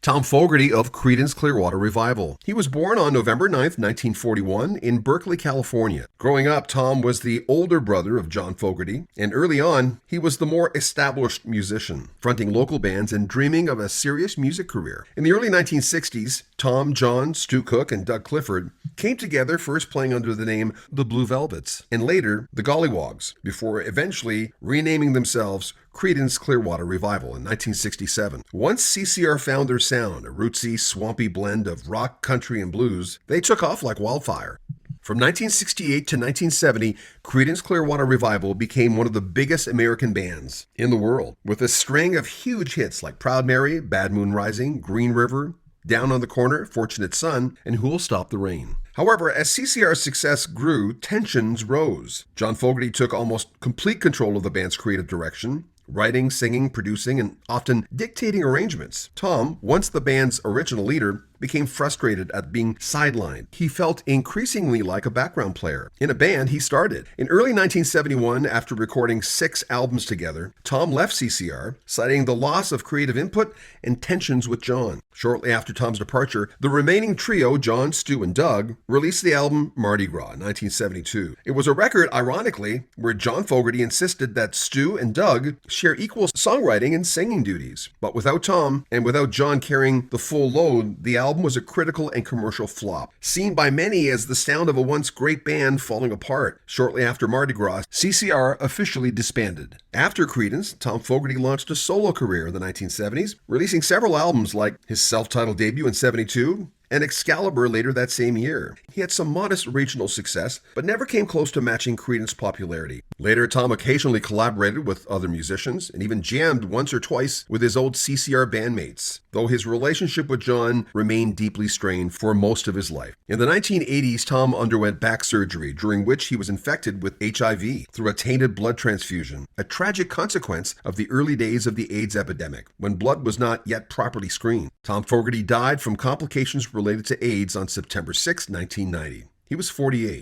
Tom Fogerty of Creedence Clearwater Revival. He was born on November 9th, 1941 in Berkeley, California. Growing up, Tom was the older brother of John Fogerty, and early on, he was the more established musician, fronting local bands and dreaming of a serious music career. In the early 1960s, Tom, John, Stu Cook, and Doug Clifford came together, first playing under the name The Blue Velvets, and later The Gollywogs, before eventually renaming themselves Creedence Clearwater Revival in 1967. Once CCR found their sound, a rootsy, swampy blend of rock, country, and blues, they took off like wildfire. From 1968 to 1970, Creedence Clearwater Revival became one of the biggest American bands in the world, with a string of huge hits like Proud Mary, Bad Moon Rising, Green River, Down on the Corner, Fortunate Son, and Who'll Stop the Rain. However, as CCR's success grew, tensions rose. John Fogerty took almost complete control of the band's creative direction, writing, singing, producing, and often dictating arrangements. Tom, once the band's original leader, became frustrated at being sidelined. He felt increasingly like a background player in a band he started. In early 1971, after recording 6 albums together, Tom left CCR, citing the loss of creative input and tensions with John. Shortly after Tom's departure, the remaining trio, John, Stu, and Doug, released the album Mardi Gras in 1972. It was a record, ironically, where John Fogerty insisted that Stu and Doug share equal songwriting and singing duties. But without Tom, and without John carrying the full load, the album was a critical and commercial flop, seen by many as the sound of a once great band falling apart. Shortly after Mardi Gras, CCR officially disbanded. After Creedence, Tom Fogerty launched a solo career in the 1970s, releasing several albums like his self-titled debut in '72, and Excalibur later that same year. He had some modest regional success, but never came close to matching Creedence's popularity. Later, Tom occasionally collaborated with other musicians and even jammed once or twice with his old CCR bandmates, though his relationship with John remained deeply strained for most of his life. In the 1980s, Tom underwent back surgery, during which he was infected with HIV through a tainted blood transfusion, a tragic consequence of the early days of the AIDS epidemic, when blood was not yet properly screened. Tom Fogerty died from complications related to AIDS on September 6, 1990. He was 48.